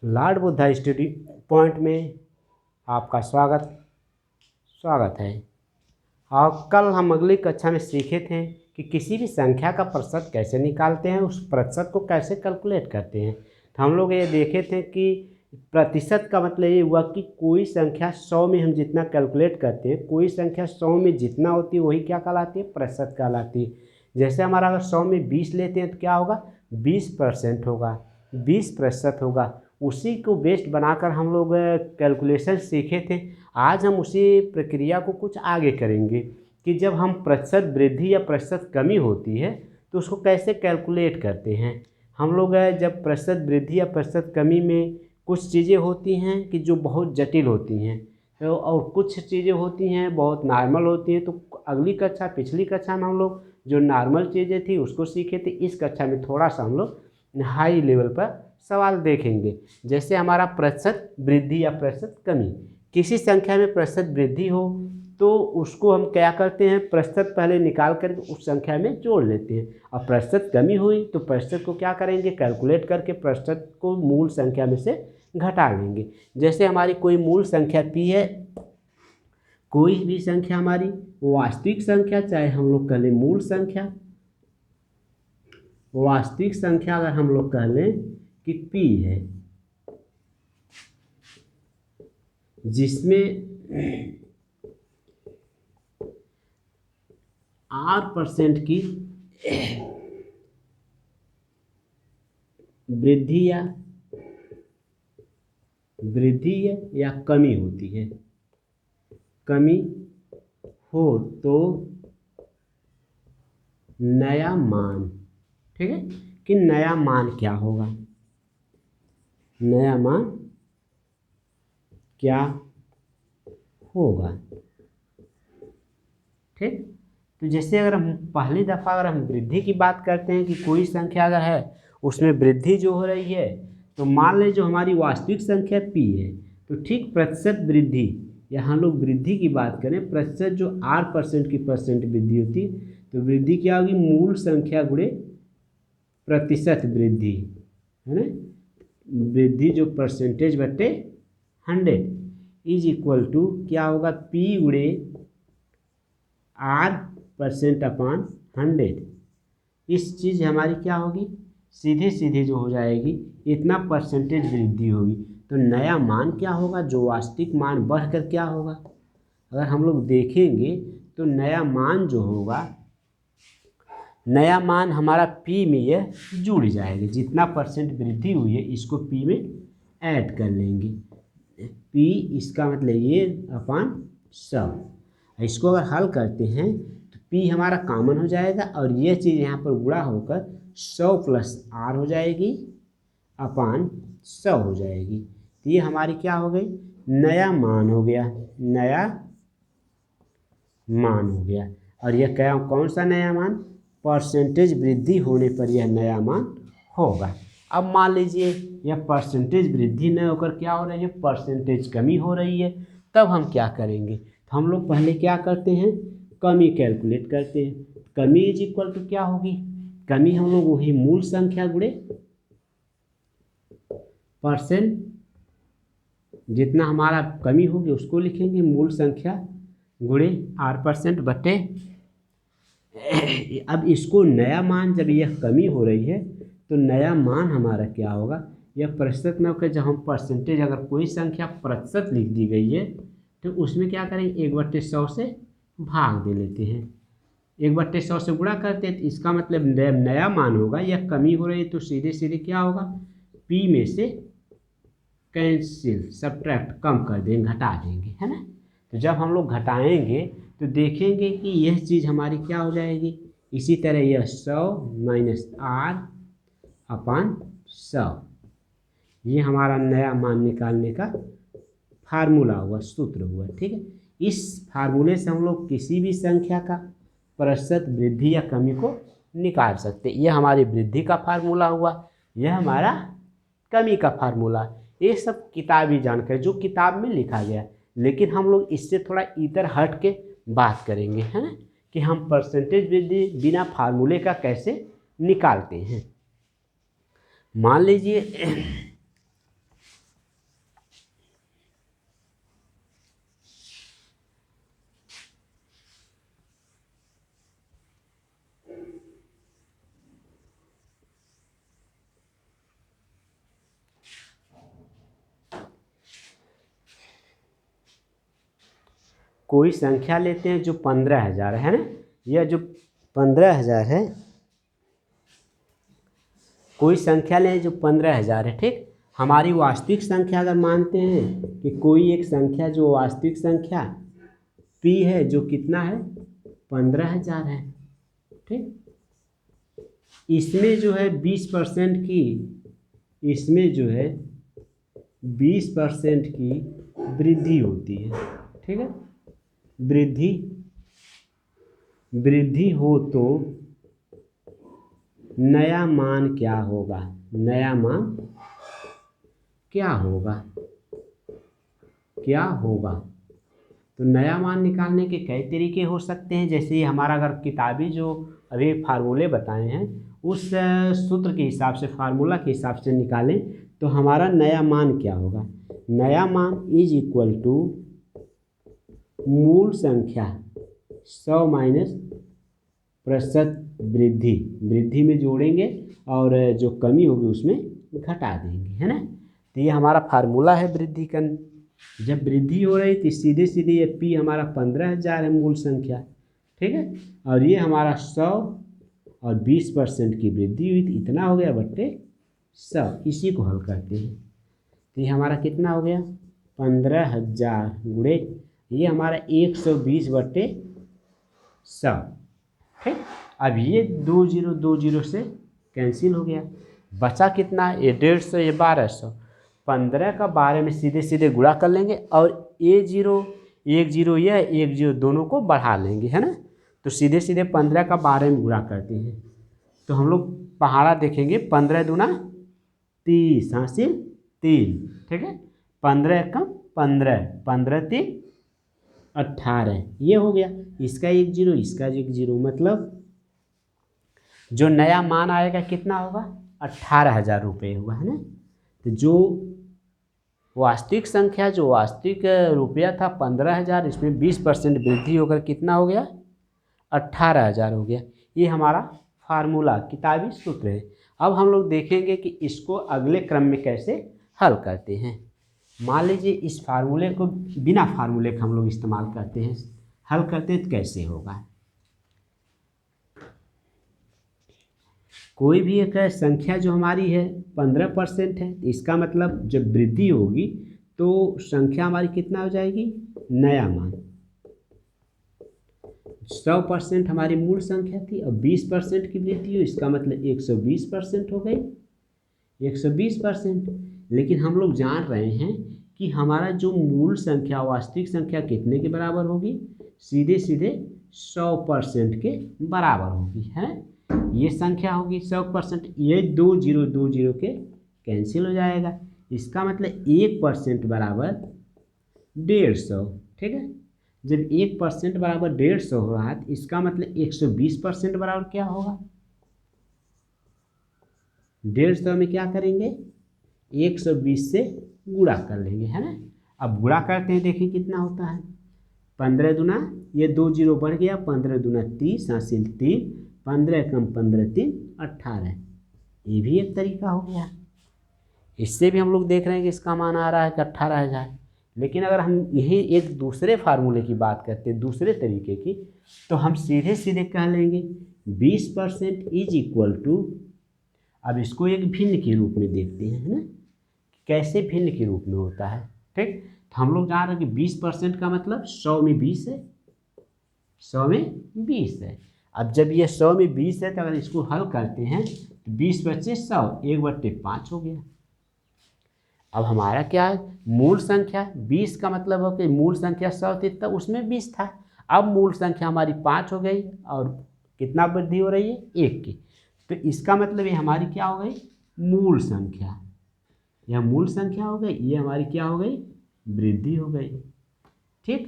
Lord Buddha study point में आपका स्वागत है। और कल हम अगली कक्षा में सीखे थे कि किसी भी संख्या का प्रतिशत कैसे निकालते हैं, उस प्रतिशत को कैसे कैलकुलेट करते हैं। तो हम लोग ये देखे थे कि प्रतिशत का मतलब ये हुआ कि कोई संख्या 100 में हम जितना कैलकुलेट करते हैं, कोई संख्या 100 में जितना होती है वही क्या कहलाती है, प्रतिशत कहलाती है। जैसे हमारा अगर 100 में 20 लेते हैं तो क्या होगा, 20% होगा, 20% होगा। उसी को बेस्ड बनाकर हम लोग कैलकुलेशन सीखे थे। आज हम उसी प्रक्रिया को कुछ आगे करेंगे कि जब हम प्रतिशत वृद्धि या प्रतिशत कमी होती है तो उसको कैसे कैलकुलेट करते हैं। हम लोग जब प्रतिशत वृद्धि या प्रतिशत कमी में कुछ चीज़ें होती हैं कि जो बहुत जटिल होती हैं, तो और कुछ चीज़ें होती हैं बहुत नॉर्मल होती हैं। तो अगली कक्षा पिछली कक्षा में हम लोग जो नॉर्मल चीज़ें थी उसको सीखे थे। इस कक्षा में थोड़ा सा हम लोग हाई लेवल पर सवाल देखेंगे। जैसे हमारा प्रतिशत वृद्धि या प्रतिशत कमी, किसी संख्या में प्रतिशत वृद्धि हो तो उसको हम क्या करते हैं, प्रतिशत पहले निकाल कर उस संख्या में जोड़ लेते हैं। और प्रतिशत कमी हुई तो प्रतिशत को क्या करेंगे, कैलकुलेट करके प्रतिशत को मूल संख्या में से घटा लेंगे। जैसे हमारी कोई मूल संख्या p है, कोई भी संख्या हमारी वास्तविक संख्या, चाहे हम लोग कह लें मूल संख्या, वास्तविक संख्या अगर हम लोग कह लें कि p है, जिसमें R% की वृद्धि या कमी होती है। कमी हो तो नया मान, ठीक है, कि नया मान क्या होगा, नया मान क्या होगा, ठीक। तो जैसे अगर हम पहली दफ़ा अगर हम वृद्धि की बात करते हैं कि कोई संख्या अगर है उसमें वृद्धि जो हो रही है, तो मान लें जो हमारी वास्तविक संख्या p है, तो ठीक प्रतिशत वृद्धि या हम लोग वृद्धि की बात करें, प्रतिशत जो R% की परसेंट वृद्धि होती, तो वृद्धि क्या होगी, मूल संख्या गुणे प्रतिशत वृद्धि, है ना। वृद्धि जो परसेंटेज बटे 100 इज इक्वल टू क्या होगा, p गुणे R% अपॉन 100। इस चीज़ हमारी क्या होगी, सीधे सीधे जो हो जाएगी, इतना परसेंटेज वृद्धि होगी। तो नया मान क्या होगा, जो वास्तविक मान बढ़कर क्या होगा, अगर हम लोग देखेंगे तो नया मान जो होगा, नया मान हमारा p में यह जुड़ जाएगा। जितना परसेंट वृद्धि हुई है इसको p में ऐड कर लेंगे। p इसका मतलब ये अपॉन 100। इसको अगर हल करते हैं तो p हमारा कॉमन हो जाएगा और ये चीज़ यहाँ पर गुणा होकर 100 प्लस r हो जाएगी अपॉन 100 हो जाएगी। तो ये हमारी क्या हो गई, नया मान हो गया, नया मान हो गया। और यह क्या, कौन सा नया मान, परसेंटेज वृद्धि होने पर यह नया मान होगा। अब मान लीजिए यह परसेंटेज वृद्धि न होकर क्या हो रही है, परसेंटेज कमी हो रही है, तब हम क्या करेंगे, तो हम लोग पहले क्या करते हैं, कमी कैलकुलेट करते हैं। कमी इज इक्वल टू क्या होगी, कमी हम लोग वही मूल संख्या गुणे परसेंट, जितना हमारा कमी होगी उसको लिखेंगे मूल संख्या गुणे R% बटे। अब इसको नया मान, जब यह कमी हो रही है तो नया मान हमारा क्या होगा, यह प्रतिशत में होकर, जब हम परसेंटेज अगर कोई संख्या प्रतिशत लिख दी गई है तो उसमें क्या करेंगे, 1/100 से भाग दे लेते हैं, 1/100 से गुणा करते हैं। तो इसका मतलब नया मान होगा, यह कमी हो रही है तो सीधे सीधे क्या होगा, p में से कैंसिल सब्ट्रैक्ट कम कर देंगे, घटा देंगे, है ना। तो जब हम लोग घटाएंगे तो देखेंगे कि यह चीज़ हमारी क्या हो जाएगी, इसी तरह यह 100 माइनस R अपॉन 100, ये हमारा नया मान निकालने का फार्मूला हुआ, सूत्र हुआ, ठीक है। इस फार्मूले से हम लोग किसी भी संख्या का प्रतिशत वृद्धि या कमी को निकाल सकते। यह हमारी वृद्धि का फार्मूला हुआ, यह हमारा कमी का फार्मूला। ये सब किताबी जानकारी जो किताब में लिखा गया, लेकिन हम लोग इससे थोड़ा इधर हट के बात करेंगे, है ना, कि हम परसेंटेज वृद्धि बिना फार्मूले का कैसे निकालते हैं। मान लीजिए कोई संख्या लेते हैं जो 15,000 है ना, यह जो 15,000 है, कोई संख्या लें जो 15,000 है, ठीक। हमारी वास्तविक संख्या अगर मानते हैं कि कोई एक संख्या जो वास्तविक संख्या p है जो कितना है 15,000 है, ठीक। इसमें जो है 20% की, इसमें जो है 20% की वृद्धि होती है, ठीक है। वृद्धि हो तो नया मान क्या होगा, नया मान क्या होगा। तो नया मान निकालने के कई तरीके हो सकते हैं। जैसे ये हमारा अगर किताबी जो अभी फार्मूले बताए हैं उस सूत्र के हिसाब से, फार्मूला के हिसाब से निकालें तो हमारा नया मान क्या होगा। नया मान इज इक्वल टू मूल संख्या 100 माइनस प्रतिशत वृद्धि में जोड़ेंगे और जो कमी होगी उसमें घटा देंगे, है ना। तो ये हमारा फार्मूला है वृद्धि का। जब वृद्धि हो रही तो सीधे सीधे ये p हमारा 15,000 है मूल संख्या, ठीक है। और ये हमारा 100 और 20% की वृद्धि हुई तो इतना हो गया बट्टे 100। इसी को हल करते हैं तो ये हमारा कितना हो गया 15,000 गुणे ये हमारा 120 बट्टे 100, ठीक। अब ये 20 से कैंसिल हो गया, बचा कितना, ये 150, ये 1200। 15 का 12 में सीधे सीधे गुणा कर लेंगे और एक जीरो यह 1 0 दोनों को बढ़ा लेंगे, है ना। तो सीधे सीधे 15 का 12 में गुणा करते हैं तो हम लोग पहाड़ा देखेंगे 15 दूना 30 हासिल 3, ठीक है। 15 कम 15, 15 3 18, ये हो गया। इसका 1 0, इसका 1 0, मतलब जो नया मान आएगा कितना होगा 18,000 रुपये होगा, है ना। तो जो वास्तविक संख्या, जो वास्तविक रुपया था 15,000, इसमें 20% वृद्धि होकर कितना हो गया 18,000 हो गया। ये हमारा फार्मूला किताबी सूत्र है। अब हम लोग देखेंगे कि इसको अगले क्रम में कैसे हल करते हैं। मान लीजिए इस फार्मूले को बिना फार्मूले का हम लोग इस्तेमाल करते हैं, हल करते हैं तो कैसे होगा। कोई भी एक संख्या जो हमारी है 15% है, इसका मतलब जब वृद्धि होगी तो संख्या हमारी कितना हो जाएगी, नया मान। 100% हमारी मूल संख्या थी और 20% की वृद्धि हो, इसका मतलब 120% हो गई, 120%। लेकिन हम लोग जान रहे हैं कि हमारा जो मूल संख्या, वास्तविक संख्या कितने के बराबर होगी, सीधे सीधे 100% के बराबर होगी, है। ये संख्या होगी 100%, ये 2 0 के कैंसिल हो जाएगा। इसका मतलब 1% बराबर 150, ठीक है। जब 1% बराबर 150 हो रहा है तो इसका मतलब 120% बराबर क्या होगा, 150 में क्या करेंगे 120 से गुणा कर लेंगे, है ना। अब गुणा करते हैं, देखिए कितना होता है 15 दूना, ये 2 0 बढ़ गया, 15 दूना 30 हासिल 3, 15 कम 15 3 18, ये भी एक तरीका हो गया। इससे भी हम लोग देख रहे हैं कि इसका मान आ रहा है कि 18,000। लेकिन अगर हम यही एक दूसरे फार्मूले की बात करते हैं, दूसरे तरीके की, तो हम सीधे सीधे कह लेंगे 20% इज इक्वल टू, अब इसको एक भिन्न के रूप में देखते हैं, है ना, कैसे भिन्न के रूप में होता है, ठीक। तो हम लोग जान रहे हैं कि 20% का मतलब 100 में 20 है, 100 में 20 है। अब जब ये 100 में 20 है तो अगर इसको हल करते हैं तो 20 बचे 100, 1/5 हो गया। अब हमारा क्या है, मूल संख्या 20 का मतलब हो कि मूल संख्या 100 थी तब उसमें 20 था, अब मूल संख्या हमारी 5 हो गई और कितना वृद्धि हो रही है 1 की। तो इसका मतलब ये हमारी क्या हो गई, मूल संख्या, यह मूल संख्या हो गई, ये हमारी क्या हो गई, वृद्धि हो गई, ठीक।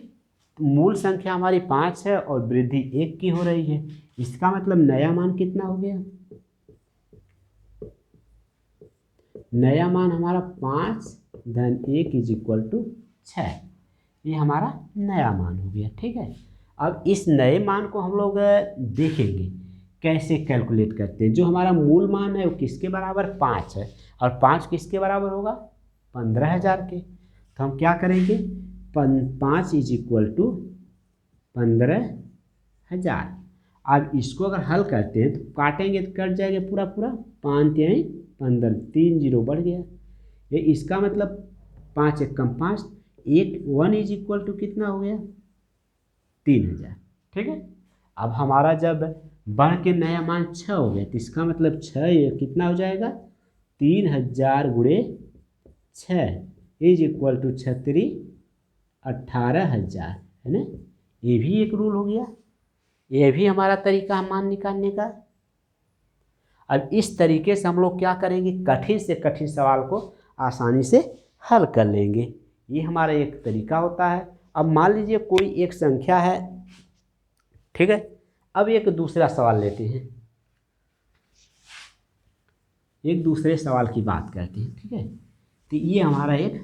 तो मूल संख्या हमारी 5 है और वृद्धि 1 की हो रही है, इसका मतलब नया मान कितना हो गया, नया मान हमारा 5 धन 1 इज इक्वल टू 6, ये हमारा नया मान हो गया, ठीक है। अब इस नए मान को हम लोग देखेंगे कैसे कैलकुलेट करते हैं। जो हमारा मूल मान है वो किसके बराबर 5 है और 5 किसके बराबर होगा 15,000 के। तो हम क्या करेंगे 5 इज इक्वल टू 15,000। अब इसको अगर हल करते हैं तो काटेंगे तो कट जाएगा पूरा पूरा, 5 यानी 15, 3 जीरो बढ़ गया। ये इसका मतलब 5 एकम 5, 1 इज इक्वल टू कितना हो गया, 3,000। ठीक है। अब हमारा जब बढ़ के नया मान 6 हो गया तो इसका मतलब 6 ये कितना हो जाएगा, 3,000 गुणे 6 इज इक्वल टू 6×3 18,000, है ना। ये भी एक रूल हो गया, ये भी हमारा तरीका है मान निकालने का। अब इस तरीके से हम लोग क्या करेंगे, कठिन से कठिन सवाल को आसानी से हल कर लेंगे। ये हमारा एक तरीका होता है। अब मान लीजिए कोई एक संख्या है, ठीक है। अब एक दूसरा सवाल लेते हैं, एक दूसरे सवाल की बात करते हैं, ठीक है। तो ये हमारा एक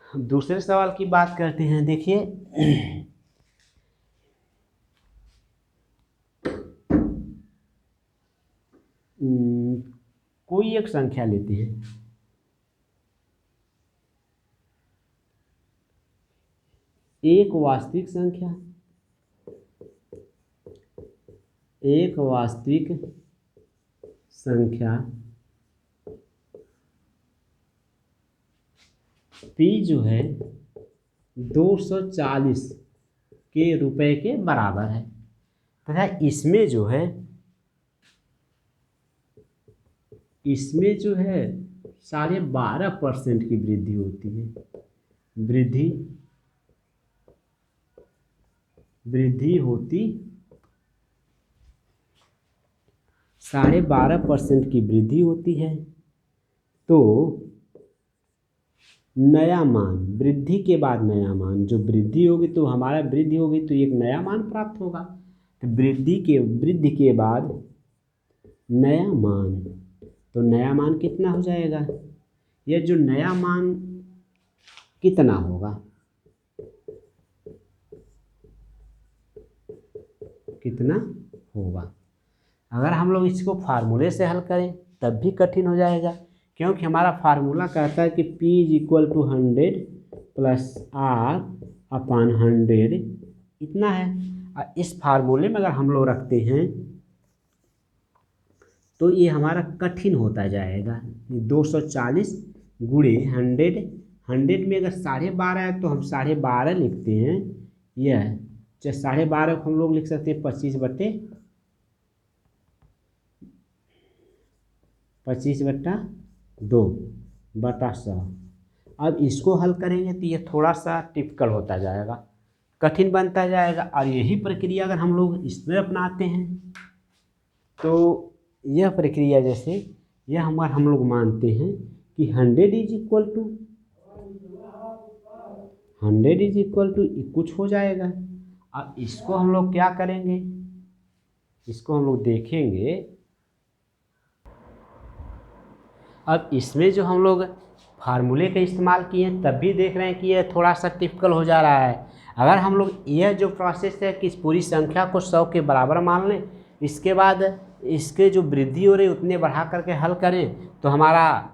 दूसरे सवाल की बात करते हैं। देखिए कोई एक संख्या लेते हैं, एक वास्तविक संख्या, एक वास्तविक संख्या P जो है 240 के रुपए के बराबर है तथा इसमें जो है 12.5% की वृद्धि होती है। वृद्धि होती 12.5% की वृद्धि होती है। तो नया मान, वृद्धि के बाद नया मान, जो वृद्धि होगी तो हमारा वृद्धि होगी तो एक नया मान प्राप्त होगा। तो वृद्धि के बाद नया मान, तो नया मान कितना हो जाएगा, यह जो नया मान कितना होगा, कितना होगा। अगर हम लोग इसको फार्मूले से हल करें तब भी कठिन हो जाएगा, क्योंकि हमारा फार्मूला कहता है कि P = 100 + R/100 इतना है। और इस फार्मूले में अगर हम लोग रखते हैं तो ये हमारा कठिन होता जाएगा। 240 गुणे 100, 100 में अगर 12.5 है तो हम 12.5 लिखते हैं। यह 12.5 को हम लोग लिख सकते हैं 25/2/100। अब इसको हल करेंगे तो ये थोड़ा सा टिपिकल होता जाएगा, कठिन बनता जाएगा। और यही प्रक्रिया अगर हम लोग इसमें अपनाते हैं तो यह प्रक्रिया जैसे यह हम लोग मानते हैं कि 100 इज इक्वल टू कुछ हो जाएगा। अब इसको हम लोग क्या करेंगे, इसको हम लोग देखेंगे। अब इसमें जो हम लोग फार्मूले का इस्तेमाल किए तब भी देख रहे हैं कि यह थोड़ा सा टिपिकल हो जा रहा है। अगर हम लोग यह जो प्रोसेस है कि इस पूरी संख्या को 100 के बराबर मान लें, इसके बाद इसके जो वृद्धि हो रही है उतने बढ़ा करके हल करें तो हमारा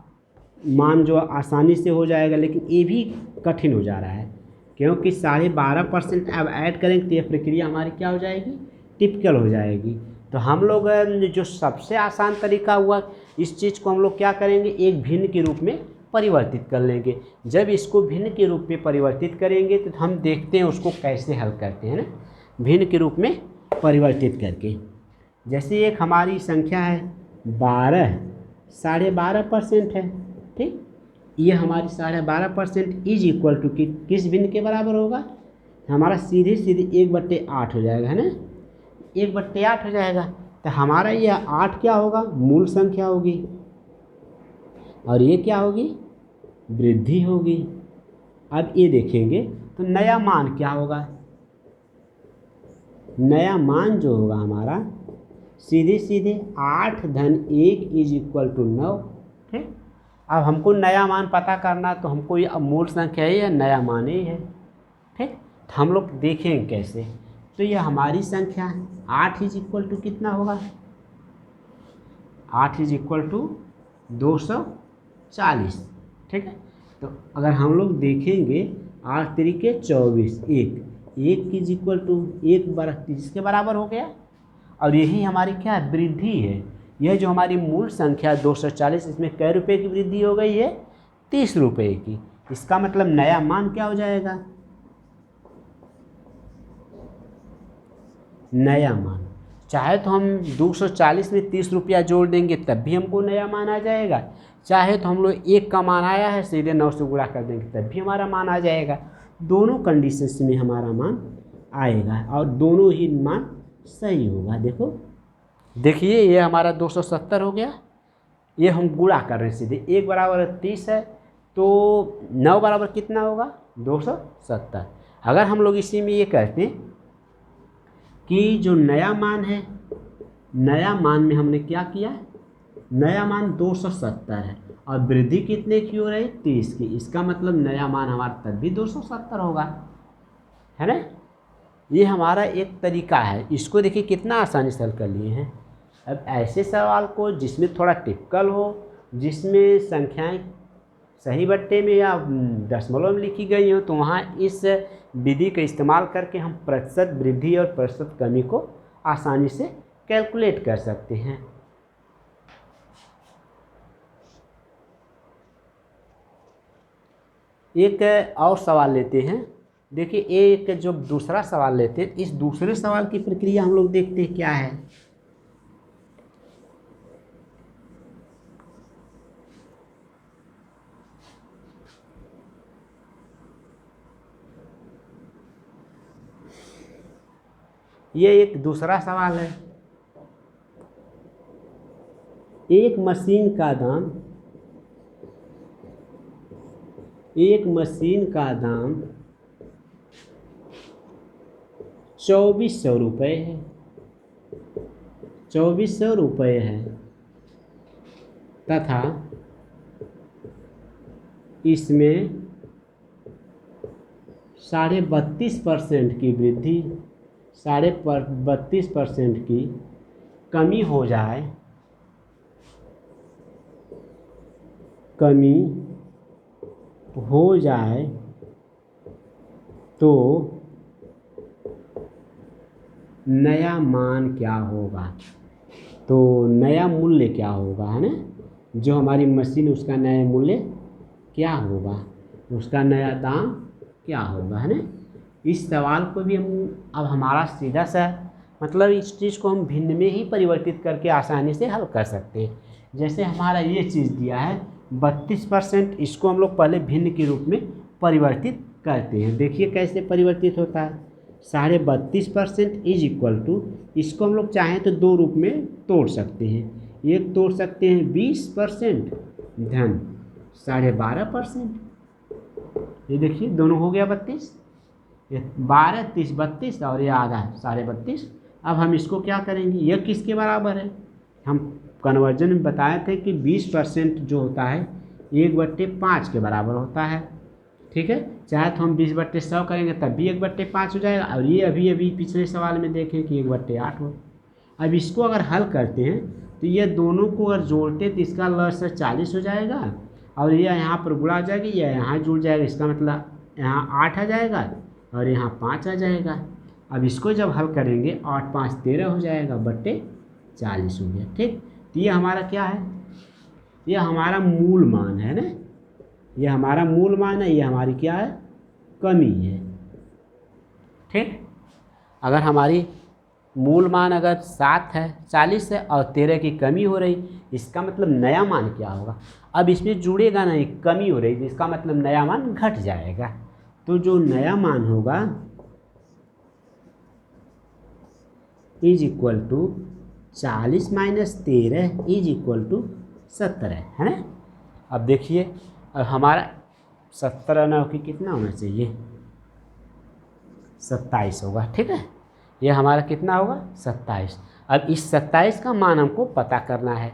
मान जो आसानी से हो जाएगा। लेकिन ये भी कठिन हो जा रहा है क्योंकि 12.5% अब ऐड करेंगे तो यह प्रक्रिया हमारी क्या हो जाएगी, टिपिकल हो जाएगी। तो हम लोग जो सबसे आसान तरीका हुआ, इस चीज़ को हम लोग क्या करेंगे, एक भिन्न के रूप में परिवर्तित कर लेंगे। जब इसको भिन्न के रूप में परिवर्तित करेंगे तो हम देखते हैं उसको कैसे हल करते हैं ना, भिन्न के रूप में परिवर्तित करके। जैसे एक हमारी संख्या है 12.5% है, ठीक। ये हमारी 12.5% इज इक्वल टू किस भिन्न के बराबर होगा, हमारा सीधे 1/8 हो जाएगा, है ना, 1/8 हो जाएगा। तो हमारा यह 8 क्या होगा, मूल संख्या होगी और ये क्या होगी, वृद्धि होगी। अब ये देखेंगे तो नया मान क्या होगा, नया मान जो होगा हमारा सीधे 8 - 1 इज इक्वल टू 9, ठीक। अब हमको नया मान पता करना तो हमको ये मूल संख्या है या नया मान ही है, ठीक। तो हम लोग देखेंगे कैसे, तो ये हमारी संख्या 8 इज इक्वल टू कितना होगा, 8 इज इक्वल टू 240, ठीक है। तो अगर हम लोग देखेंगे 8 तरीके 24, एक इज इक्वल टू 1/30 के बराबर हो गया। और यही हमारी क्या है, वृद्धि है। यह जो हमारी मूल संख्या 240, इसमें कै रुपये की वृद्धि हो गई है, 30 रुपये की। इसका मतलब नया मान क्या हो जाएगा, नया मान। चाहे तो हम 240 में 30 रुपया जोड़ देंगे तब भी हमको नया मान आ जाएगा, चाहे तो हम लोग 1 का मान आया है सीधे 9 से गुणा कर देंगे तब भी हमारा मान आ जाएगा। दोनों कंडीशंस में हमारा मान आएगा और दोनों ही मान सही होगा। देखिए ये हमारा 270 हो गया, ये हम गुणा कर रहे हैं सीधे। 1 बराबर 30 है तो 9 बराबर कितना होगा, 270। अगर हम लोग इसी में ये कहते हैं कि जो नया मान है, नया मान में हमने क्या किया, नया मान 270 है और वृद्धि कितने की हो रही है, 30 की। इसका मतलब नया मान हमारा तब भी 270 होगा, है ना। ये हमारा एक तरीका है। इसको देखिए कितना आसानी से हल कर लिए हैं। अब ऐसे सवाल को जिसमें थोड़ा टिपिकल हो, जिसमें संख्याएं सही बट्टे में या दशमलव में लिखी गई हो, तो वहाँ इस विधि का इस्तेमाल करके हम प्रतिशत वृद्धि और प्रतिशत कमी को आसानी से कैलकुलेट कर सकते हैं। एक और सवाल लेते हैं। देखिए एक जो दूसरा सवाल लेते हैं, इस दूसरे सवाल की प्रक्रिया हम लोग देखते हैं क्या है। ये एक दूसरा सवाल है। एक मशीन का दाम 2400 रुपये है, 2400 रुपये है तथा इसमें 32.5% की वृद्धि, 32.5% की कमी हो जाए, तो नया मान क्या होगा, तो नया मूल्य क्या होगा, है ना। जो हमारी मशीन उसका नया मूल्य क्या होगा, उसका नया दाम क्या होगा, है ना। इस सवाल को भी हम अब हमारा सीधा सा मतलब इस चीज़ को हम भिन्न में ही परिवर्तित करके आसानी से हल कर सकते हैं। जैसे हमारा ये चीज़ दिया है 32%, इसको हम लोग पहले भिन्न के रूप में परिवर्तित करते हैं। देखिए कैसे परिवर्तित होता है। 32.5% इज इक्वल टू, इसको हम लोग चाहें तो दो रूप में तोड़ सकते हैं। एक तोड़ सकते हैं 20% धन 12.5%। ये देखिए दोनों हो गया 32, ये 12 30 32 और ये आधा 32.5। अब हम इसको क्या करेंगे, यह किसके बराबर है, हम कन्वर्जन में बताए थे कि 20% जो होता है 1/5 के बराबर होता है, ठीक है। चाहे तो हम 20/100 करेंगे तब भी 1/5 हो जाएगा। और ये अभी पिछले सवाल में देखें कि 1/8 हो। अब इसको अगर हल करते हैं तो ये दोनों को अगर जोड़ते तो इसका लसागु 40 हो जाएगा और ये यहाँ पर गुणा हो जाएगी, यह यहाँ जुड़ जाएगा। इसका मतलब यहाँ 8 आ जाएगा और यहाँ 5 आ जाएगा। अब इसको जब हल करेंगे 8 5 13 हो जाएगा, बट्टे 40 हो गया, ठीक। तो ये हमारा क्या है, ये हमारा मूल मान है ना, ये हमारा मूल मान है, ये हमारी क्या है, कमी है, ठीक। अगर हमारी मूल मान अगर 7 है, 40 है और 13 की कमी हो रही, इसका मतलब नया मान क्या होगा। अब इसमें जुड़ेगा नहीं, कमी हो रही, इसका मतलब नया मान घट जाएगा। तो जो नया मान होगा is equal to 40 - 13 is equal to 17 है ना। अब देखिए अब हमारा 17 ना होकर कितना होना चाहिए, 27 होगा, ठीक है। ये हमारा कितना होगा, 27। अब इस 27 का मान हमको पता करना है,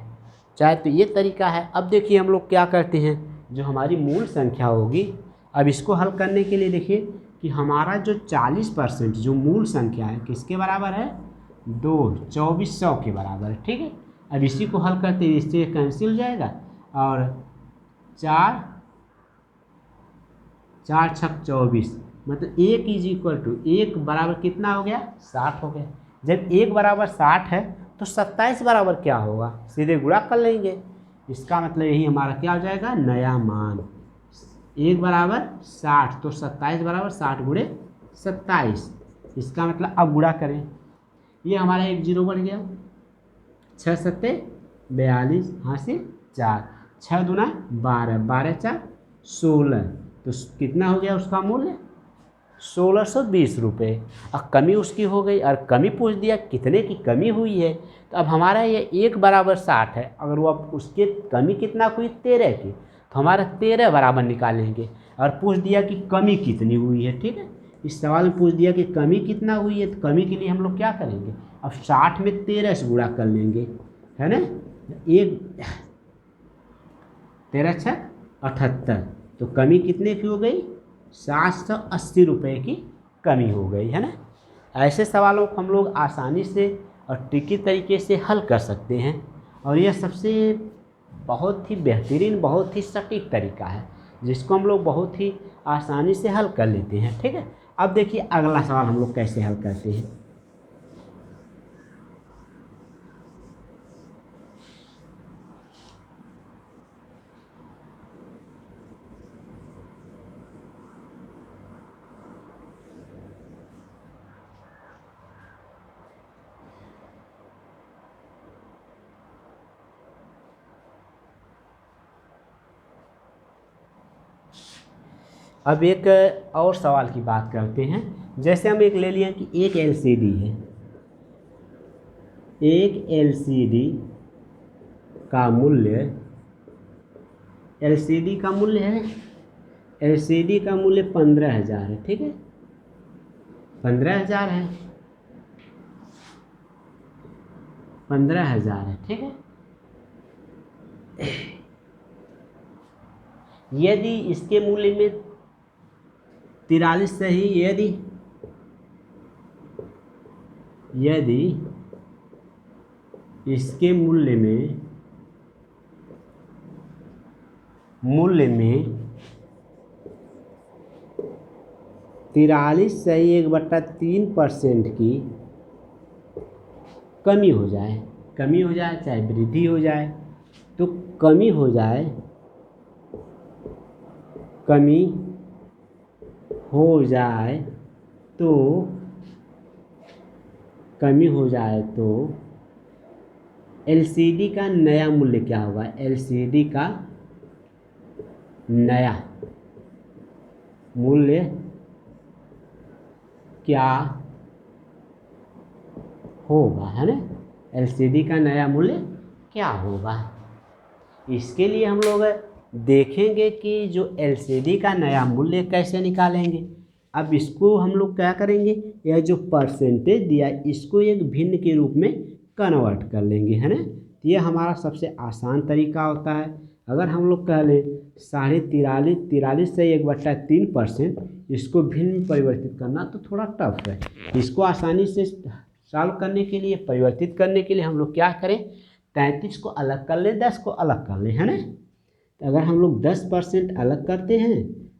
चाहे तो ये तरीका है। अब देखिए हम लोग क्या करते हैं, जो हमारी मूल संख्या होगी, अब इसको हल करने के लिए देखिए कि हमारा जो 40% जो मूल संख्या है किसके बराबर है, 2400 के बराबर है, ठीक है। अब इसी को हल करते हैं, इससे कैंसिल हो जाएगा और 4 4 छक 24, मतलब 1 इज इक्वल टू 1 बराबर कितना हो गया 60 हो गया। जब 1 बराबर 60 है तो 27 बराबर क्या होगा, सीधे गुणा कर लेंगे। इसका मतलब यही हमारा क्या हो जाएगा नया मान। 1 बराबर 60 तो 27 बराबर 60 गुणे 27। इसका मतलब अब गुणा करें, ये हमारा 1 जीरो बढ़ गया, 6 सत्ते 42, यहाँ से 4, 6 दूना 12, 12 4 16, तो कितना हो गया उसका मूल्य 1620 रुपये। और कमी उसकी हो गई और कमी पूछ दिया कितने की कमी हुई है, तो अब हमारा ये 1 बराबर 60 है, अगर वो अब उसके कमी कितना हुई 13 की, तो हमारा 13 बराबर निकालेंगे। और पूछ दिया कि कमी कितनी हुई है, ठीक है, इस सवाल में पूछ दिया कि कमी कितना हुई है, तो कमी के लिए हम लोग क्या करेंगे, अब 60 में 13 से गुणा कर लेंगे, है ना। 13 छक 78, तो कमी कितने की हो गई 780 रुपये की कमी हो गई, है ना। ऐसे सवालों को हम लोग आसानी से और ट्रिकी तरीके से हल कर सकते हैं, और यह सबसे बहुत ही बेहतरीन, बहुत ही सटीक तरीका है जिसको हम लोग बहुत ही आसानी से हल कर लेते हैं, ठीक है। अब देखिए अगला सवाल हम लोग कैसे हल करते हैं। अब एक और सवाल की बात करते हैं। जैसे हम एक ले लिए कि एक एलसीडी है, एक एलसीडी का मूल्य, एलसीडी का मूल्य है, एलसीडी का मूल्य 15,000 है, ठीक है, 15,000 है, 15,000 है, ठीक है। यदि इसके मूल्य में 43 सही, यदि इसके मूल्य में 43 सही 1/3% की कमी हो जाए, चाहे वृद्धि हो जाए, तो कमी हो जाए तो एलसीडी का नया मूल्य क्या होगा, एलसीडी का नया मूल्य क्या होगा, है ना, एलसीडी का नया मूल्य क्या होगा। इसके लिए हम लोग देखेंगे कि जो एलसीडी का नया मूल्य कैसे निकालेंगे। अब इसको हम लोग क्या करेंगे, यह जो परसेंटेज दिया इसको एक भिन्न के रूप में कन्वर्ट कर लेंगे, है ना। तो ये हमारा सबसे आसान तरीका होता है। अगर हम लोग कह लें 43.43 से 1/3%, इसको भिन्न में परिवर्तित करना तो थोड़ा टफ है। इसको आसानी से सॉल्व करने के लिए, परिवर्तित करने के लिए हम लोग क्या करें, 33 को अलग कर लें, 10 को अलग कर लें, है ना। तो अगर हम लोग 10% अलग करते हैं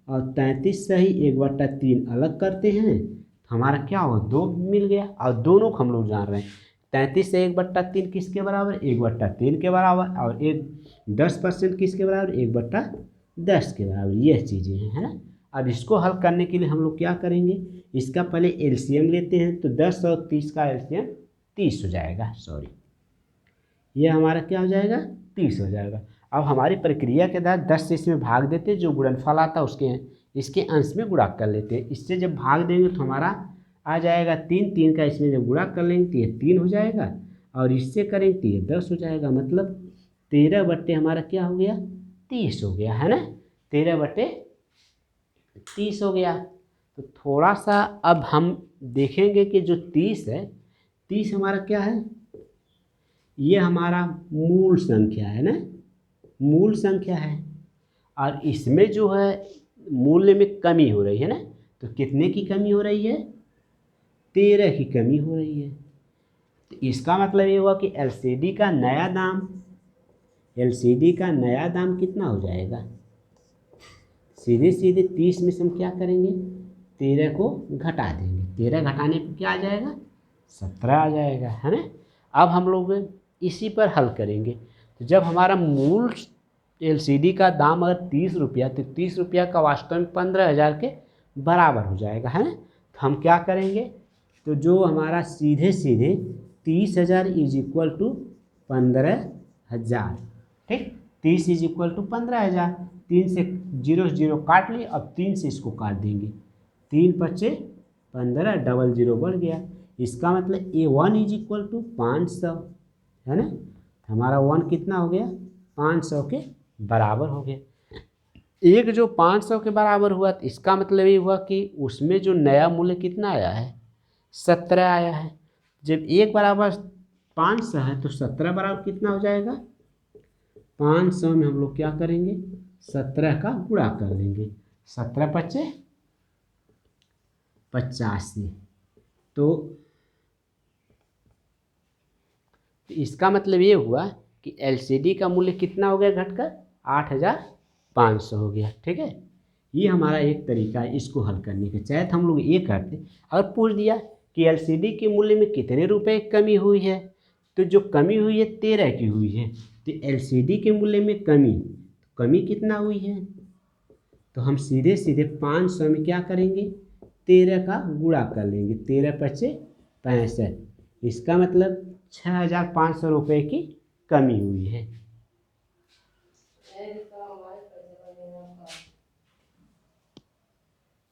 और 33 सही 1/3 अलग करते हैं, तो हमारा क्या होगा 2 मिल गया। और दोनों को हम लोग जान रहे हैं 33 से 1/3 किसके बराबर, 1/3 के बराबर, और 10% किसके बराबर, 1/10 के बराबर। यह चीज़ें हैं, है ना। अब इसको हल करने के लिए हम लोग क्या करेंगे, इसका पहले एलसीएम लेते हैं, तो 10 और 30 का एलसीएम 30 हो जाएगा, सॉरी, ये हमारा क्या हो जाएगा 30 हो जाएगा। अब हमारी प्रक्रिया के तहत 10 से इसमें भाग देते, जो गुणनफल आता है उसके इसके अंश में गुणा कर लेते हैं। इससे जब भाग देंगे तो हमारा आ जाएगा 3, 3 का इसमें जब गुणा कर लेंगे तो ये 3 हो जाएगा, और इससे करेंगे तो ये 10 हो जाएगा। मतलब 13 बट्टे हमारा क्या हो गया 30 हो गया, है ना, 13 बट्टे 30 हो गया। तो थोड़ा सा अब हम देखेंगे कि जो 30 है, 30 हमारा क्या है, ये हमारा मूल संख्या है ना, मूल संख्या है, और इसमें जो है मूल्य में कमी हो रही है ना, तो कितने की कमी हो रही है 13 की कमी हो रही है। तो इसका मतलब ये हुआ कि एलसीडी का नया दाम कितना हो जाएगा। सीधे सीधे 30 में से हम क्या करेंगे, 13 को घटा देंगे। 13 घटाने पर क्या आ जाएगा, 17 आ जाएगा, है ना। अब हम लोग इसी पर हल करेंगे। तो जब हमारा मूल एलसीडी का दाम अगर 30 रुपया, तो 30 रुपया का वास्तव में 15,000 के बराबर हो जाएगा, है ना। तो हम क्या करेंगे, तो जो हमारा सीधे सीधे 30,000 इज इक्वल टू 15,000, ठीक। 30 इज इक्वल टू 15,000। 3 से 0 काट लिए, अब 3 से इसको काट देंगे। 3 पच्चे 15, डबल 0 बढ़ गया। इसका मतलब A1 इज इक्वल टू 500, है ना। हमारा 1 कितना हो गया, 500 के बराबर हो गया। एक जो 500 के बराबर हुआ, तो इसका मतलब ये हुआ कि उसमें जो नया मूल्य कितना आया है, 17 आया है। जब एक बराबर 500 है तो 17 बराबर कितना हो जाएगा, 500 में हम लोग क्या करेंगे, 17 का गुणा कर लेंगे। 17 पच्चे 85। तो इसका मतलब ये हुआ कि एलसीडी का मूल्य कितना हो गया, घटकर 8,500 हो गया, ठीक है। ये हमारा एक तरीका है इसको हल करने का। चाहे तो हम लोग ये करते, अगर पूछ दिया कि एलसीडी के मूल्य में कितने रुपए कमी हुई है, तो जो कमी हुई है 13 की हुई है। तो एलसीडी के मूल्य में कमी कितना हुई है, तो हम सीधे सीधे 500 में क्या करेंगे, 13 का गुणा कर लेंगे। 13 पच्चे 65। इसका मतलब 6,500 रुपये की कमी हुई है।